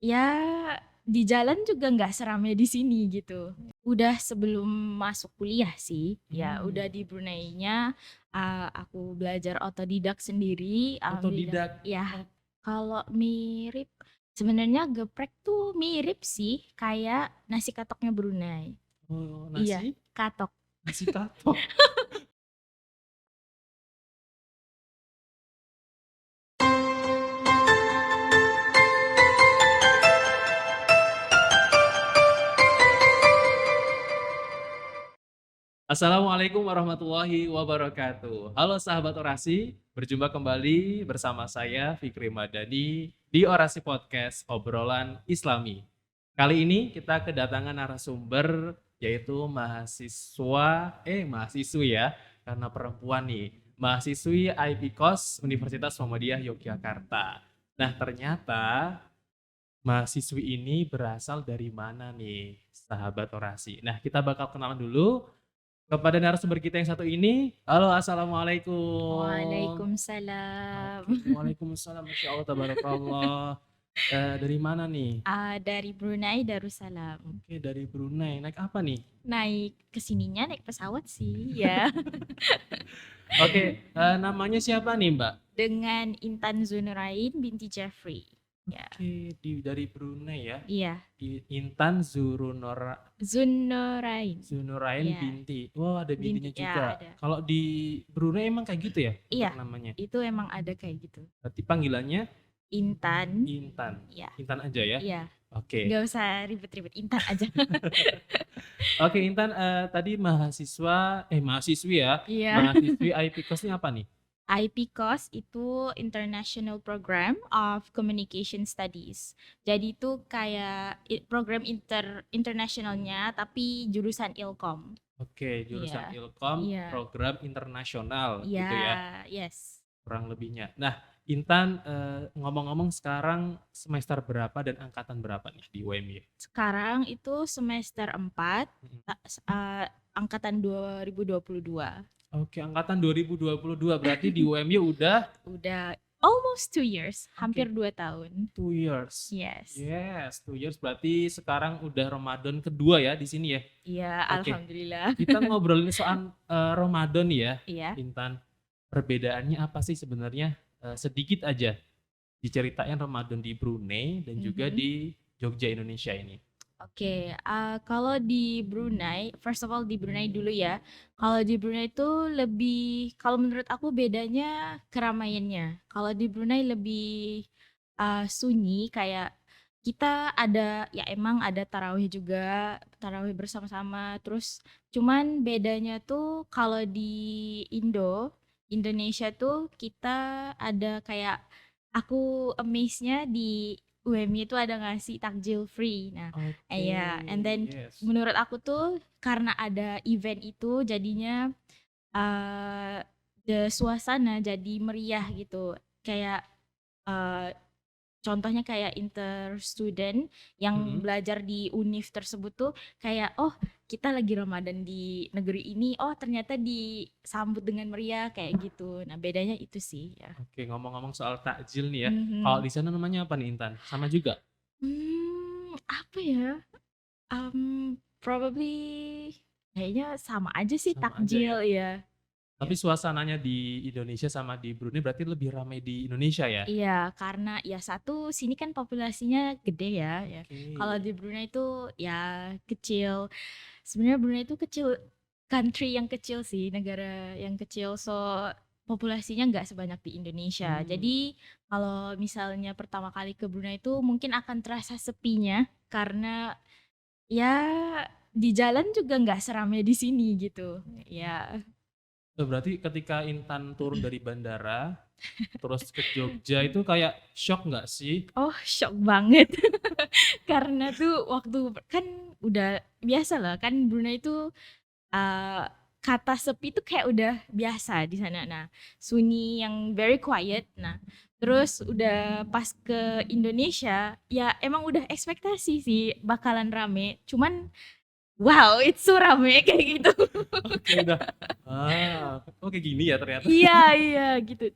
Ya, di jalan juga nggak seramai di sini gitu. Udah sebelum masuk kuliah sih, ya udah Hmm, di Brunei-nya, aku belajar otodidak sendiri, alhamdulillah. otodidak. Ya, Oh, kalau mirip, sebenarnya geprek tuh mirip sih, kayak nasi katoknya Brunei. oh, Iya, nasi, katok. nasi katok. Assalamualaikum warahmatullahi wabarakatuh. Halo sahabat orasi, berjumpa kembali bersama saya Fikri Madani di Orasi Podcast Obrolan Islami. Kali ini kita kedatangan narasumber yaitu mahasiswi ya, karena perempuan nih, mahasiswi IP KOS Universitas Muhammadiyah Yogyakarta. Nah, ternyata mahasiswi ini berasal dari mana nih, sahabat orasi? Nah, kita bakal kenalan dulu kepada narasumber kita yang satu ini. Halo, assalamualaikum. Waalaikumsalam. Oke, waalaikumsalam. Masya Allah, tabarakallah. Dari mana nih? Dari Brunei Darussalam. Oke, dari Brunei. Naik apa nih? Naik kesininya naik pesawat sih ya. Oke, namanya siapa nih, Mbak? Dengan Intan Zunurain binti Jeffrey. Ya, Oke, dari Brunei ya. iya. Intan Zunurain. Zunurain Ya, binti. Wah, ada binti bintinya ya juga. ada. Kalau di Brunei emang kayak gitu ya Iya, untuk namanya? itu emang ada kayak gitu. Berarti panggilannya Intan. Intan. Ya, Intan aja ya? iya. Oke. Nggak usah ribet-ribet, Intan aja. Oke, Intan, tadi mahasiswi ya, Iya. mahasiswi IP KOS ini apa nih? IPCOS itu International Program of Communication Studies. Jadi itu kayak program internasionalnya tapi jurusan Ilkom. Oke, jurusan Iya. Ilkom, Iya. program internasional Iya, gitu ya, yes. kurang lebihnya. Nah, Intan, ngomong-ngomong sekarang semester berapa dan angkatan berapa nih di UMY? Sekarang itu semester 4, Mhm. angkatan 2022. Oke, angkatan 2022 berarti di UMY udah Udah almost 2 years, hampir oke, 2 tahun. 2 years. Yes. Yes, 2 years berarti sekarang udah Ramadan kedua ya di sini ya? Iya, Oke, alhamdulillah. kita ngobrolin soal Ramadan nih ya, Iya. Intan. Perbedaannya apa sih sebenarnya? Sedikit aja diceritain Ramadan di Brunei dan juga Mhm. di Jogja Indonesia ini. Oke, kalau di Brunei, first of all di Brunei dulu ya. Kalau di Brunei itu lebih, kalau menurut aku bedanya keramaiannya. Kalau di Brunei lebih sunyi, kayak kita ada, ya emang ada tarawih juga, tarawih bersama-sama. Terus cuman bedanya tuh kalau di Indonesia tuh kita ada kayak, aku amaze-nya di UMY itu ada ngasih takjil free. Nah, Oke, iya, and then yes. menurut aku tuh karena ada event itu jadinya uh, the suasana jadi meriah gitu. Kayak uh, contohnya kayak inter student yang Mhm. belajar di univ tersebut tuh kayak, oh kita lagi Ramadan di negeri ini, oh ternyata disambut dengan meriah kayak gitu. Nah bedanya itu sih ya. Oke, ngomong-ngomong soal takjil nih ya. Kalau Mhm. di sana namanya apa nih Intan? Sama juga? Apa ya? Probably kayaknya sama aja sih Sama aja ya. takjil ya. Tapi Ya. suasananya di Indonesia sama di Brunei berarti lebih ramai di Indonesia ya? Iya, karena ya satu sini kan populasinya gede ya, ya. Kalau Oke. di Brunei itu ya kecil. Sebenarnya Brunei itu kecil, country yang kecil sih, negara yang kecil. So populasinya nggak sebanyak di Indonesia. Hmm. Jadi kalau misalnya pertama kali ke Brunei itu mungkin akan terasa sepinya karena ya di jalan juga nggak seramai di sini gitu. Ya. Berarti ketika Intan turun dari bandara, terus ke Jogja itu kayak shock nggak sih? Oh, shock banget. Karena tuh waktu kan udah biasa lah kan Brunei itu uh, kata sepi itu kayak udah biasa di sana. Nah, sunyi yang very quiet. Nah, terus udah pas ke Indonesia, ya emang udah ekspektasi sih bakalan rame. Cuman wow, it's so rame kayak gitu. Oke, udah. Oke gini ya ternyata. Iya, iya gitu.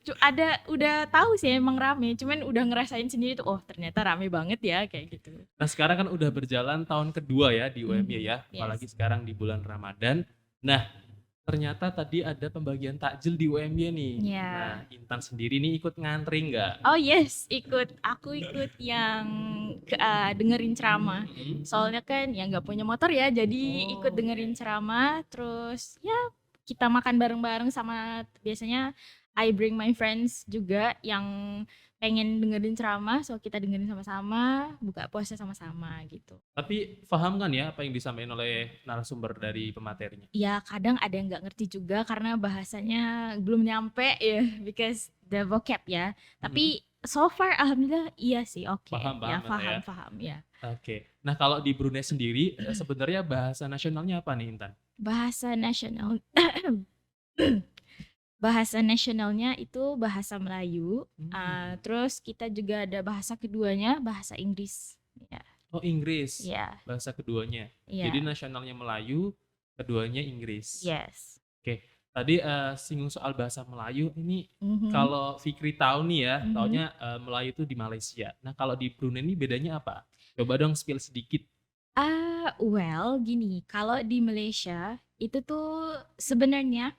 Udah tahu sih emang rame, cuman udah ngerasain sendiri tuh, oh ternyata rame banget ya kayak gitu. Nah, sekarang kan udah berjalan tahun kedua ya di UMY ya, apalagi Yes. sekarang di bulan Ramadan. Nah, ternyata tadi ada pembagian takjil di UMY nih. Ya. Nah, Intan sendiri nih ikut ngantri nggak? Oh yes, aku ikut yang dengerin ceramah. Soalnya kan ya nggak punya motor ya, jadi ikut dengerin ceramah. Terus ya kita makan bareng-bareng sama biasanya I bring my friends juga yang pengen dengerin ceramah, so kita dengerin sama-sama, buka puasa sama-sama gitu. Tapi paham kan ya apa yang disampaikan oleh narasumber dari pematerinya? Ya kadang ada yang nggak ngerti juga karena bahasanya belum nyampe ya, because the vocab ya. Tapi so far alhamdulillah iya sih, oke. Paham Ya banget ya. paham ya. Oke. Nah, kalau di Brunei sendiri sebenarnya bahasa nasionalnya apa nih, Intan? Bahasa nasional bahasa nasionalnya itu bahasa Melayu. Terus kita juga ada bahasa keduanya, bahasa Inggris. Ya, Oh, Inggris. ya, Bahasa keduanya. ya. Jadi nasionalnya Melayu, keduanya Inggris. Yes. Oke. Tadi singgung soal bahasa Melayu. Ini Mhm. kalau Fikri tahu nih ya, Mhm. taunya Melayu itu di Malaysia. Nah, kalau di Brunei ini bedanya apa? Coba dong spill sedikit. Well gini, kalau di Malaysia itu tuh sebenarnya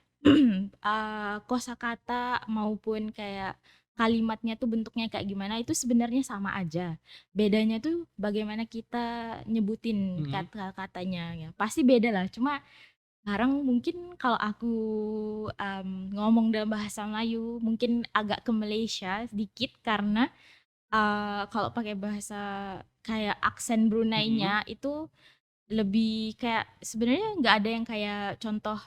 kosakata maupun kayak kalimatnya tuh bentuknya kayak gimana itu sebenarnya sama aja. Bedanya tuh bagaimana kita nyebutin kata-katanya ya. Pasti beda lah. Cuma sekarang mungkin kalau aku ngomong dalam bahasa Melayu mungkin agak ke Malaysia sedikit karena kalau pakai bahasa kayak aksen Brunei-nya itu lebih kayak sebenarnya nggak ada yang kayak contoh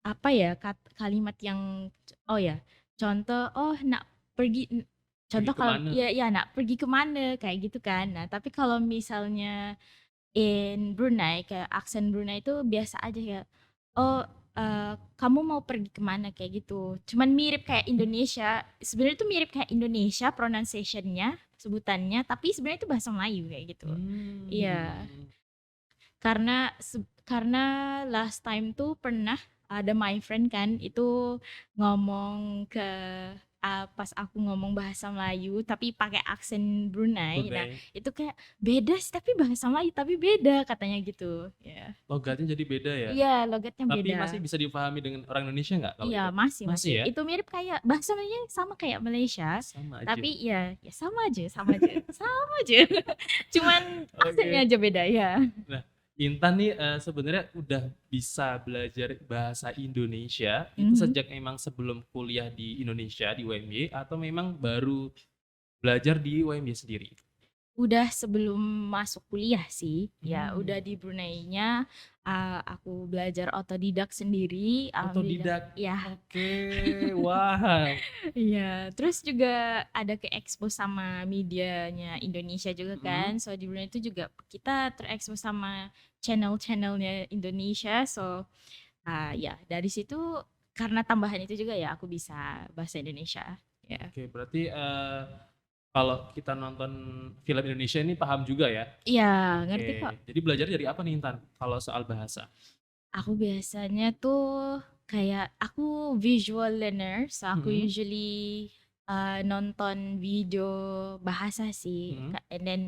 apa ya kalimat yang contoh nak pergi contoh kalau kemana? ya nak pergi kemana kayak gitu kan. Nah tapi kalau misalnya in Brunei kayak aksen Brunei itu biasa aja ya. Oh kamu mau pergi kemana kayak gitu. Cuman mirip kayak Indonesia. Sebenarnya itu mirip kayak Indonesia pronunciation-nya, sebutannya, tapi sebenarnya itu bahasa Melayu kayak gitu. Iya. Karena last time tuh pernah ada my friend kan itu ngomong pas aku ngomong bahasa Melayu tapi pakai aksen Brunei. Nah, itu kayak beda sih tapi bahasa Melayu tapi beda katanya gitu. Ya. Logatnya jadi beda ya? Iya, logatnya Tapi beda. masih bisa dipahami dengan orang Indonesia nggak kalau Iya, itu? masih. Ya? Itu mirip kayak bahasa Melayu sama kayak Malaysia. Sama aja. Tapi ya sama aja. Sama aja. Cuman aksennya aja beda ya. Nah, Intan nih sebenarnya udah bisa belajar bahasa Indonesia itu sejak emang sebelum kuliah di Indonesia di UMY atau memang baru belajar di UMY sendiri? Udah sebelum masuk kuliah sih. Ya, udah di Brunei-nya aku belajar otodidak sendiri. Otodidak. Ya. Oke, wow. Iya, terus juga ada ke-expose sama medianya Indonesia juga kan. So di Brunei itu juga kita terekspos sama channel-channelnya Indonesia. So ya dari situ karena tambahan itu juga ya aku bisa bahasa Indonesia. Ya. Oke, berarti kalau kita nonton film Indonesia ini paham juga ya? Iya, ngerti kok. Jadi belajar dari apa nih Intan kalau soal bahasa? Aku biasanya tuh kayak aku visual learner, so aku usually nonton video bahasa sih, and then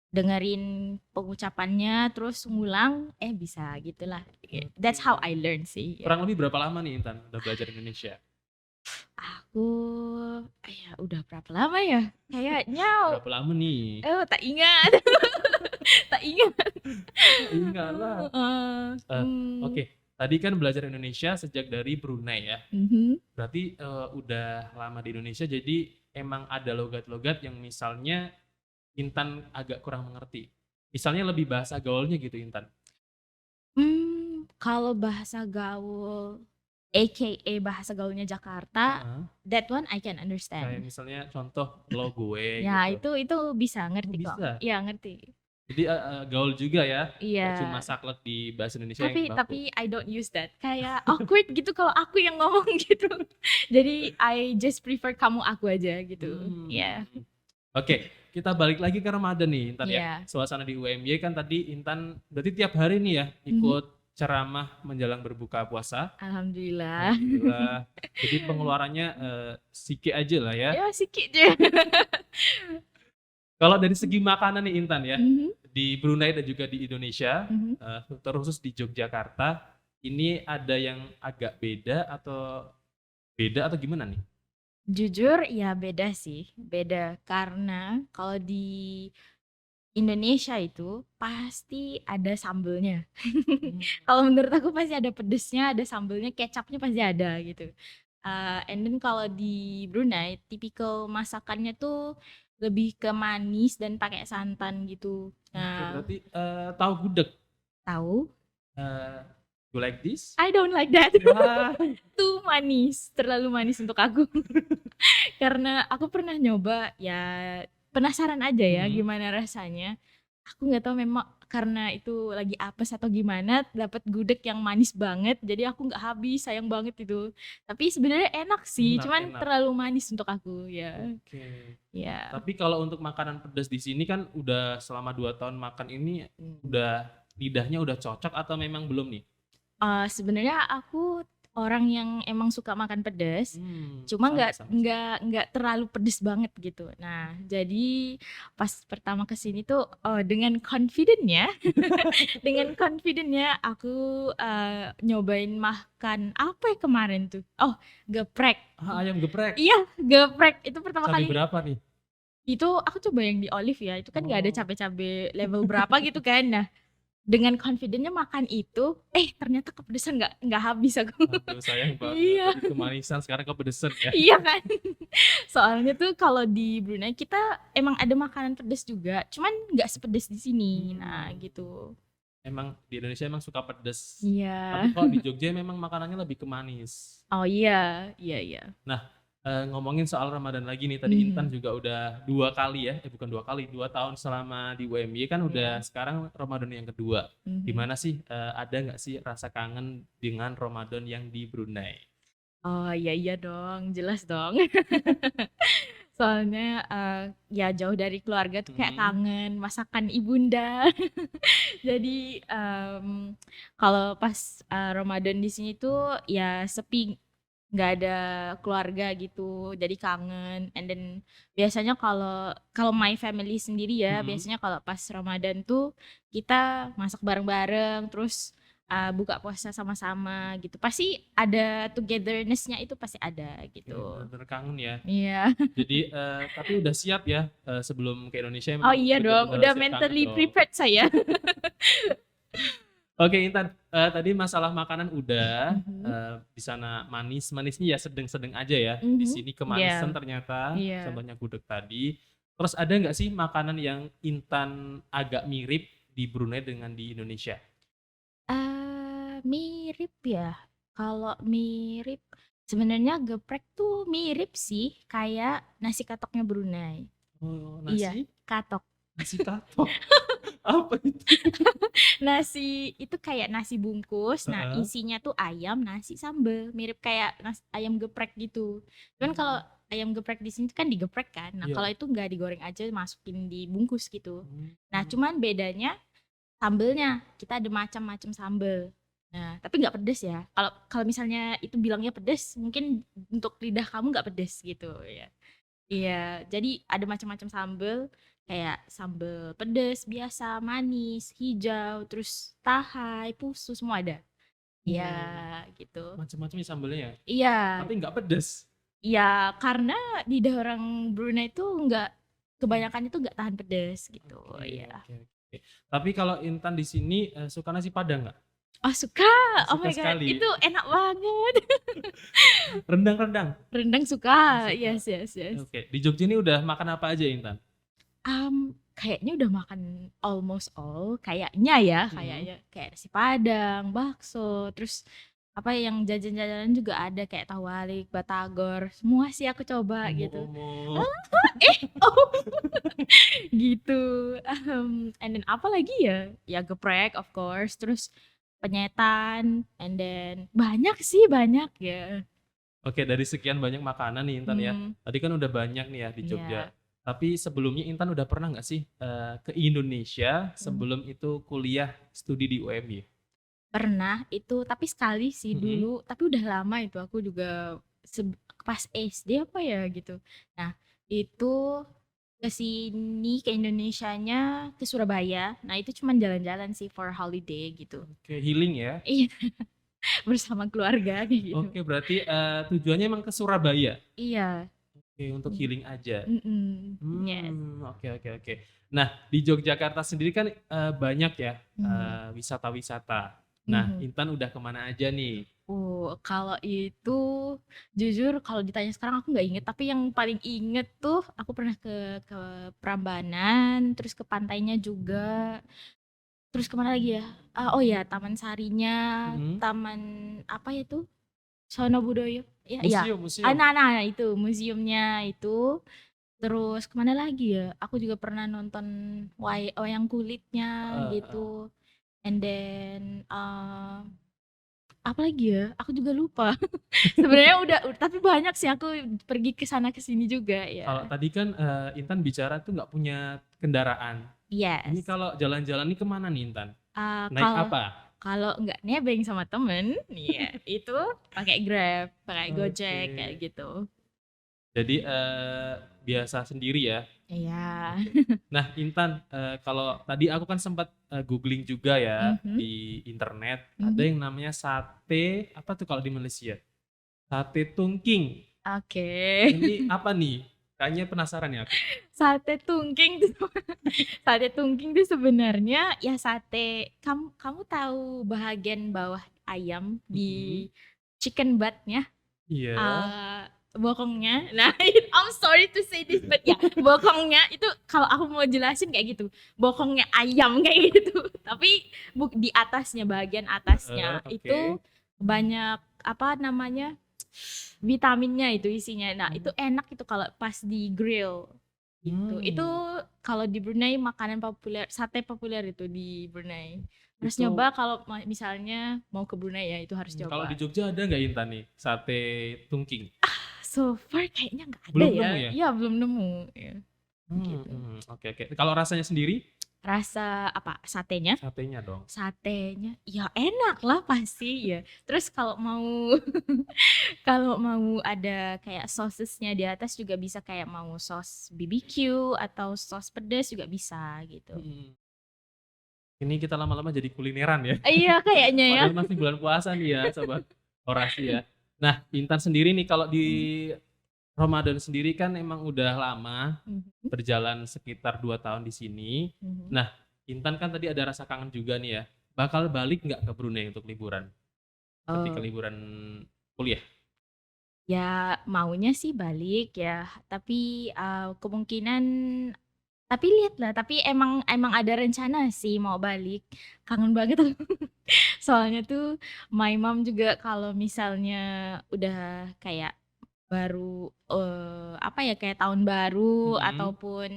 dengerin pengucapannya terus ngulang bisa gitulah. That's how I learn sih. Kurang lebih berapa lama nih Intan udah belajar Indonesia? Aku udah berapa lama ya? Kayaknya Berapa lama nih? tak ingat. Tak ingat. Ingat lah. Oke, tadi kan belajar Indonesia sejak dari Brunei ya. Berarti udah lama di Indonesia jadi emang ada logat-logat yang misalnya Intan agak kurang mengerti. Misalnya lebih bahasa gaulnya gitu Intan. Kalau bahasa gaul AKA bahasa gaulnya Jakarta, that one I can understand. Kayak misalnya contoh lo gue ya gitu. itu bisa ngerti kok. Bisa? Iya ngerti. Jadi gaul juga ya? Iya. Gak cuma saklek di bahasa Indonesia yang baku. Tapi I don't use that. Kayak awkward gitu kalau aku yang ngomong gitu. Jadi I just prefer kamu aku aja gitu. Iya. Oke, kita balik lagi ke Ramadan nih Intan ya. Iya. Suasana di UMY kan tadi Intan berarti tiap hari nih ya Mhm. ikut ceramah menjelang berbuka puasa. Alhamdulillah. Alhamdulillah. Jadi pengeluarannya sikit aja lah ya. Ya sikit je. Kalau dari segi makanan nih Intan ya, Mhm. di Brunei dan juga di Indonesia, Mhm. terkhusus di Yogyakarta, ini ada yang agak beda atau gimana nih? Jujur ya beda sih, beda. Karena kalau di Indonesia itu pasti ada sambelnya. Mmm. Kalau menurut aku pasti ada pedesnya, ada sambelnya, kecapnya pasti ada gitu. And then kalau di Brunei, tipikal masakannya tuh lebih ke manis dan pakai santan gitu. Oke, Nah, berarti, tahu gudeg, tahu? eee, you like this? I don't like that. Wah. Too manis, terlalu manis untuk aku. Karena aku pernah nyoba, ya penasaran aja ya Mhm. gimana rasanya. Aku nggak tahu memang karena itu lagi apes atau gimana, dapat gudeg yang manis banget, jadi aku nggak habis, sayang banget itu. Tapi sebenarnya enak sih, Enak cuman enak. terlalu manis untuk aku, ya. Oke. Ya. Tapi kalau untuk makanan pedas di sini kan udah selama 2 tahun makan ini, udah lidahnya udah cocok atau memang belum nih? Sebenarnya aku orang yang emang suka makan pedas, cuma Sama sama sih. nggak terlalu pedes banget gitu. Nah, jadi pas pertama ke sini tuh, dengan confident-nya dengan confident-nya aku, nyobain makan apa ya kemarin tuh? Oh, geprek. Ah, ayam geprek. Iya, geprek itu pertama Cabai kali. berapa nih? Itu aku coba yang di olive ya, itu kan nggak ada Oh. cabe-cabe level berapa gitu kan. Nah, dengan confident-nya makan itu, ternyata kepedesan nggak habis aku. Aduh sayang banget, Iya. tadi kemanisan sekarang kepedesan ya. Iya kan? Soalnya tuh kalau di Brunei kita emang ada makanan pedes juga, cuman nggak sepedes di sini. Nah, gitu. Emang di Indonesia emang suka pedes. Iya. Tapi kalau di Jogja memang makanannya lebih ke manis. Oh iya, iya iya. Nah, ngomongin soal Ramadan lagi nih, tadi Intan Mhm. juga udah 2 kali ya, bukan 2 kali, 2 tahun selama di UMY kan udah Iya. sekarang Ramadan yang kedua. Mhm. Gimana sih, ada nggak sih rasa kangen dengan Ramadan yang di Brunei? Oh, iya iya dong, jelas dong. Soalnya, ya jauh dari keluarga tuh kayak Mhm. kangen masakan ibunda. Jadi, kalau pas, Ramadan di sini tuh ya sepi, nggak ada keluarga gitu, jadi kangen. And then biasanya kalau kalau my family sendiri ya, Mhm. biasanya kalau pas Ramadan tuh kita masak bareng-bareng, terus, buka puasa sama-sama gitu. Pasti ada togetherness-nya itu pasti ada Oke, gitu. bener-bener kangen ya. Iya. Jadi, tapi udah siap ya, sebelum ke Indonesia Oh memang iya dong, bener-bener udah siap kangen mentally dong. prepared saya. Oke Intan, tadi masalah makanan udah, Mhm. di sana manis, manisnya ya sedang-sedang aja ya, di Mhm. sini Iya kemanisan ternyata, iya. contohnya gudeg tadi. Terus ada nggak sih makanan yang Intan agak mirip di Brunei dengan di Indonesia? Mirip ya, kalau mirip sebenarnya geprek tuh mirip sih kayak nasi katoknya Brunei. Oh, Iya, nasi? katok. Nasi kapau, apa itu? Nasi itu kayak nasi bungkus, nah Heeh. isinya tuh ayam, nasi, sambel, mirip kayak ayam geprek gitu. Cuman kalau Mmm, ayam geprek di sini kan digeprek kan, nah kalau iya. itu nggak digoreng aja masukin di bungkus gitu. Nah Mmm. cuman bedanya sambelnya, kita ada macam-macam sambel. Nah, tapi nggak pedes ya. Kalau kalau misalnya itu bilangnya pedes, mungkin untuk lidah kamu nggak pedes gitu ya. Iya, jadi ada macam-macam sambel, kayak sambel pedes, biasa, manis, hijau, terus tahai, pusu, semua ada. Iya, Oh, gitu. macem-macem ya sambelnya ya? Iya, Tapi nggak pedes? iya, karena lidah orang Brunei itu nggak kebanyakan itu nggak tahan pedes gitu, Oke iya. oke oke. Tapi kalau Intan di sini, suka nasi Padang nggak? Oh suka, oh Suka my god, itu sekali. enak banget. Rendang-rendang? Rendang Oh, suka, suka. yes yes yes. Oke, di Jogja ini udah makan apa aja Intan? Kayaknya udah makan almost all, kayaknya ya, Mhm. kayaknya. Kayak nasi Padang, bakso, terus apa yang jajan-jajanan juga ada kayak tahu walik, batagor, semua sih aku coba gitu. Omo-omo. Ah, oh gitu. And then apa lagi ya? Ya geprek of course, terus penyetan, and then banyak sih, banyak ya. Oke, dari sekian banyak makanan nih Intan ya, Mhm, tadi kan udah banyak nih ya di Jogja. iya. Tapi sebelumnya Intan udah pernah nggak sih ke Indonesia Mhm. sebelum itu kuliah studi di UMY? Pernah itu, tapi sekali sih Mhm. dulu, tapi udah lama itu aku juga pas SD apa ya gitu. Nah, itu ke sini ke Indonesianya ke Surabaya. Nah, itu cuman jalan-jalan sih for holiday gitu. Oke, healing ya. Iya, bersama keluarga kayak gitu. Oke, berarti tujuannya emang ke Surabaya. Iya. Oke, untuk Mm, healing aja. yes. Oke, oke, oke. Nah, di Yogyakarta sendiri kan banyak ya Mhm, wisata-wisata. Nah, mhm. Intan udah kemana aja nih? Kalau itu jujur kalau ditanya sekarang aku nggak inget, tapi yang paling inget tuh aku pernah ke Prambanan, terus ke pantainya juga, terus kemana lagi ya? Oh ya, Taman Sarinya, Mhm. Taman apa ya tuh? Sono Budoyo. Ya, ya. Museum, museum. Nah, itu museumnya itu. Terus kemana lagi ya? Aku juga pernah nonton wayang kulitnya Heeh, heeh. gitu. And then apa lagi ya? Aku juga lupa. Sebenarnya tapi banyak sih aku pergi ke sana ke sini juga Kalau ya. tadi kan Intan bicara tuh nggak punya kendaraan. Ini Yes. kalau jalan-jalan nih kemana nih Intan? Naik Kalau apa? kalau nggak nebeng sama temen, ya itu pakai Grab, pakai Oke. Gojek kayak gitu. Jadi biasa sendiri ya. Iya. Oke. Nah, Intan, kalau tadi aku kan sempat googling juga ya Mhm, di internet, ada mhm. yang namanya sate apa tuh kalau di Malaysia? Sate tungking. Oke. Ini apa nih? Kayaknya penasaran ya aku. Sate tungking tuh sate tungking tuh sebenarnya ya sate kamu kamu tahu bahagian bawah ayam Mhm. di chicken butt-nya? Iya. Bokongnya. Nah, I'm sorry to say this, but ya, bokongnya itu kalau aku mau jelasin kayak gitu, bokongnya ayam kayak gitu. Tapi di atasnya, bagian Heeh, atasnya oke. itu banyak apa namanya vitaminnya itu isinya. Nah, itu Oh. enak itu kalau pas di grill gitu. Itu Hmm. kalau di Brunei makanan populer, sate populer itu di Brunei. Harus Itu nyoba kalau misalnya mau ke Brunei ya, itu harus kalau di coba. Jogja ada nggak Intan nih sate tungking? So far kayaknya nggak ada Belum ya. nemu ya? Iya, belum nemu, ya, Hmm, gitu. hmm, oke, oke. Kalau rasanya sendiri? Rasa apa, satenya? Satenya dong. Satenya, ya enak lah pasti ya. Terus kalau mau kalau mau ada kayak sosesnya di atas juga bisa kayak mau sos BBQ atau sos pedas juga bisa gitu. Hmm. Ini kita lama-lama jadi kulineran ya. Iya kayaknya ya. Padahal masih bulan puasa nih ya, Sobat Orasi ya. Nah, Intan sendiri nih kalau di Ramadan sendiri kan emang udah lama, Mhm, berjalan sekitar 2 tahun di sini. mhm. Nah, Intan kan tadi ada rasa kangen juga nih ya. Bakal balik nggak ke Brunei untuk liburan? Ketika Oh, liburan kuliah? ya maunya sih balik ya, tapi kemungkinan. Tapi lihat lah, tapi emang emang ada rencana sih mau balik. Kangen banget aku. Soalnya tuh my mom juga kalau misalnya udah kayak baru apa ya kayak tahun baru Mhm. ataupun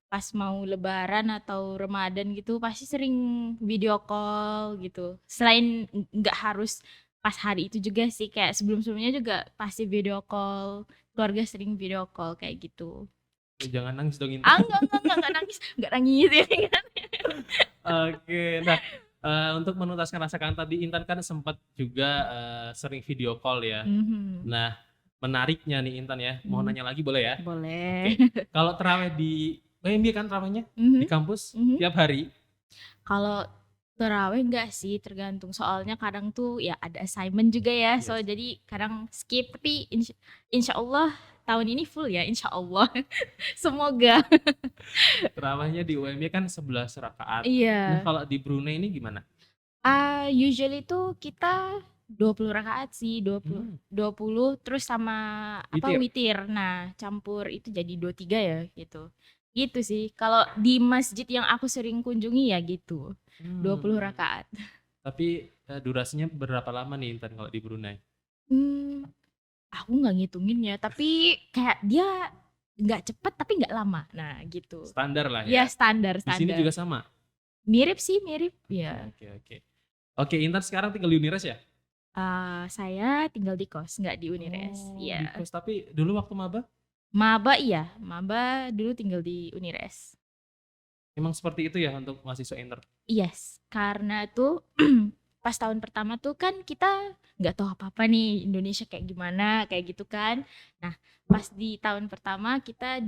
pas mau lebaran atau Ramadan gitu pasti sering video call gitu. Selain nggak harus pas hari itu juga sih kayak sebelum-sebelumnya juga pasti video call, keluarga sering video call kayak gitu. Jangan nangis dong Intan. Enggak nangis ya kan. Oke, nah, untuk menuntaskan rasa kangen tadi Intan kan sempat juga sering video call ya. Mhm, Nah, menariknya nih Intan ya, mau mhm, nanya lagi boleh ya? boleh. Oke, kalau terawih di UMY kan terawihnya? Di Mhm, kampus mhm. tiap hari? Kalau tarawih enggak sih, tergantung. Soalnya kadang tuh ya ada assignment juga ya, so Yes. jadi kadang skip. Tapi insya Allah tahun ini full ya, insya Allah. Semoga. Terawihnya di UMY kan 11 rakaat. Nah, Iya. kalau di Brunei ini gimana? Usually tuh kita 20 rakaat sih, Hmm, 20 terus sama apa witir? witir. Nah, campur itu jadi 23 ya gitu. Gitu sih. Kalau di masjid yang aku sering kunjungi ya gitu. 20 Hmm. rakaat. Tapi durasinya berapa lama nih Intan kalau di Brunei? Hmm, aku nggak ngitungin ya, tapi kayak dia nggak cepet tapi nggak lama. Nah, gitu. Standar lah Ya ya. standar Di sini standar. juga sama? Mirip sih, mirip. Oke, Ya. oke, oke. Oke, Intan sekarang tinggal di Unires ya? Saya tinggal di kos, nggak di Unires. Oh, di Ya. kos. Tapi dulu waktu maba? Maba iya, maba dulu tinggal di Unires. Emang seperti itu ya untuk mahasiswa inter? Yes, karena tuh pas tahun pertama tuh kan kita nggak tahu apa-apa nih Indonesia kayak gimana, kayak gitu kan. Nah, pas di tahun pertama kita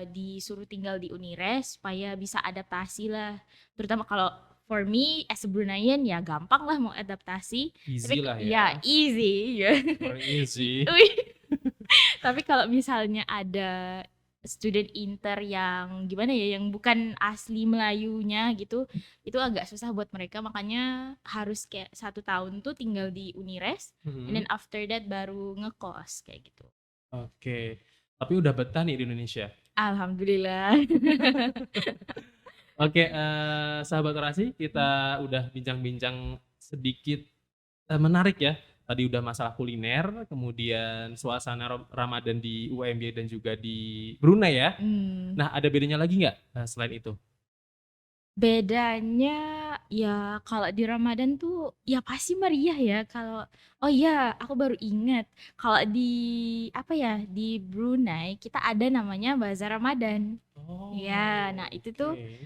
disuruh tinggal di Unires supaya bisa adaptasi lah. Terutama kalau for me as a Bruneian ya gampang lah mau adaptasi. Tapi Easy lah ya ya. easy ya. Orang easy. Tapi kalau misalnya ada student inter yang gimana ya, yang bukan asli Melayunya gitu, itu agak susah buat mereka. Makanya harus kayak 1 tahun tuh tinggal di Unires, and then Mhm. after that baru ngekos kayak gitu. Oke. Tapi udah betah nih di Indonesia? Alhamdulillah. Oke, sahabat orasi, kita udah bincang-bincang sedikit, menarik ya. Tadi udah masalah kuliner, kemudian suasana Ramadan di UMY dan juga di Brunei ya. Hmm. Nah, ada bedanya lagi nggak, selain itu? Bedanya ya kalau di Ramadan tuh ya pasti meriah ya. Kalau oh iya, aku baru ingat kalau di apa ya, di Brunei kita ada namanya Bazar Ramadan. Ya, nah Oh, itu tuh oke.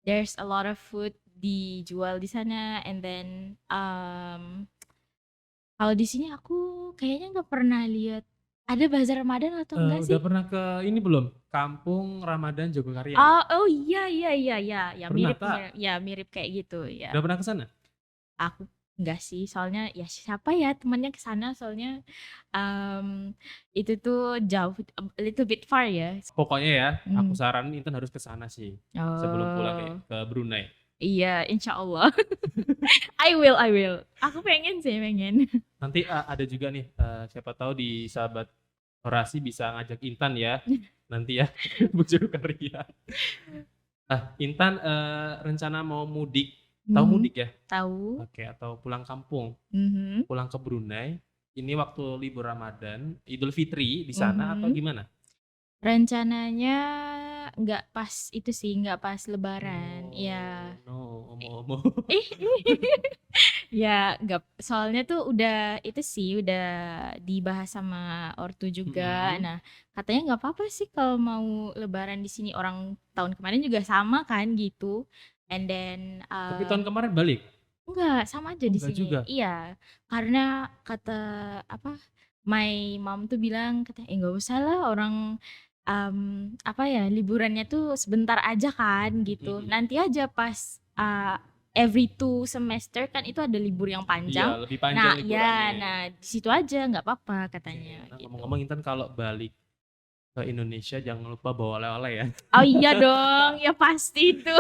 there's a lot of food dijual di sana, and then kalau di sini aku kayaknya nggak pernah lihat ada Bazar Ramadan atau enggak Udah sih? pernah ke ini belum, Kampung Ramadan Jogokarian? Oh iya iya iya iya, ya Pernah, mirip tak? mirip ya mirip kayak gitu ya. Udah pernah ke sana? Aku enggak sih, soalnya ya siapa ya temannya ke sana, soalnya um, itu tuh jauh, a little bit far ya. Pokoknya ya, aku Hmm. saranin Intan harus ke sana sih, sebelum pulang Oh ke Brunei. iya, insya Allah. I will. Aku pengen sih, pengen. Nanti, ada juga nih, siapa tahu di sahabat orasi bisa ngajak Intan ya, nanti ya ke Jogokarian. Intan, rencana mau mudik, tahu Mhm. mudik ya? Tahu. Oke, atau pulang kampung, Mhm. pulang ke Brunei, ini waktu libur Ramadan, Idul Fitri di sana atau Mhm. gimana? Rencananya nggak pas itu sih, nggak pas Lebaran. Ya. Oh, no, omo-omo. Ih, ya nggak. Soalnya tuh udah itu sih, udah dibahas sama ortu juga. Mhm. Nah, katanya nggak apa-apa sih kalau mau Lebaran di sini, orang tahun kemarin juga sama kan gitu. And then Tapi tahun kemarin balik? enggak, sama aja Oh, di enggak sini. juga? Iya, karena kata apa, my mom tuh bilang katanya, "Eh, nggak usah lah, orang apa ya, liburannya tuh sebentar aja kan gitu. Mhm. Nanti aja pas every 2 semester kan itu ada libur yang Iya, panjang. lebih panjang Nah, liburannya. ya, nah di situ aja nggak apa-apa katanya Oke, nah gitu." ngomong-ngomong Intan kalau balik ke Indonesia jangan lupa bawa oleh-oleh ya. Oh iya dong, ya pasti itu.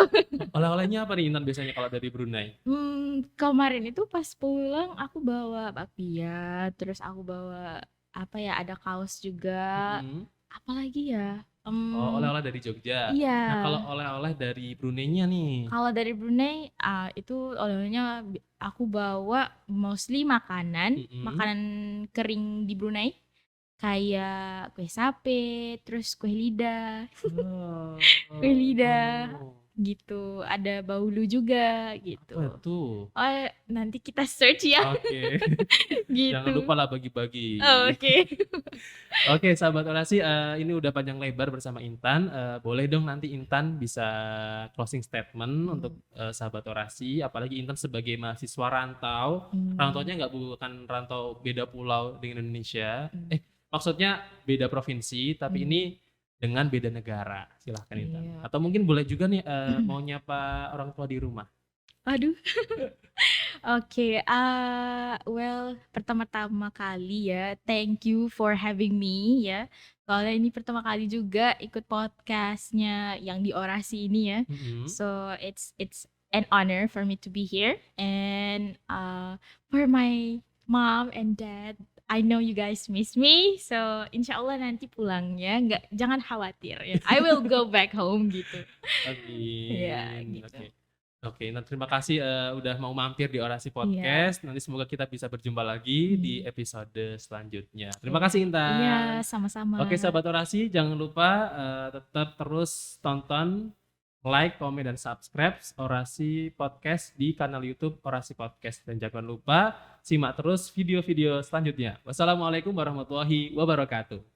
Oleh-olehnya apa nih Intan biasanya kalau dari Brunei? Kemarin itu pas pulang aku bawa bakpia, terus aku bawa apa ya, ada kaos juga. Mhm. Apalagi ya? Oh, oleh-oleh dari Jogja. Iya. Nah, kalau oleh-oleh dari Bruneinya nih? Kalau dari Brunei, itu oleh-olehnya aku bawa mostly makanan, Mhm. makanan kering di Brunei, kayak kue sape, terus kue lidah. Kue lidah Oh. gitu, ada bahulu juga Apa gitu. tuh? Oh, nanti kita search ya. Oke. Jangan Gitu. lupa lah bagi-bagi. Oke. Oke, sahabat orasi, ini udah panjang lebar bersama Intan, boleh dong nanti Intan bisa closing statement untuk, Mmm, sahabat orasi, apalagi Intan sebagai mahasiswa rantau, mmm, rantaunya nggak bukan rantau beda pulau dengan Indonesia, mmm, maksudnya beda provinsi, tapi mmm, ini dengan beda negara. Silahkan Intan. iya. Atau mungkin boleh juga nih, mau nyapa orang tua di rumah. Aduh, oke, well, pertama-tama kali ya, thank you for having me ya. Soalnya ini pertama kali juga ikut podcast-nya yang di Orasi ini ya. Mhm. So, it's an honor for me to be here, and, for my mom and dad, I know you guys miss me, so insya Allah nanti pulangnya jangan khawatir ya, I will go back home gitu. Iya, Amin. gitu. Oke. Oke, nah terima kasih, udah mau mampir di Orasi Iya, Podcast. Nanti semoga kita bisa berjumpa lagi di mmm. episode selanjutnya. Terima Iya kasih iya, Intan. sama-sama. Oke sahabat Orasi, jangan lupa, tetap terus tonton, like, komen, dan subscribe Orasi Podcast di kanal YouTube Orasi Podcast. Dan jangan lupa simak terus video-video selanjutnya. Wassalamualaikum warahmatullahi wabarakatuh.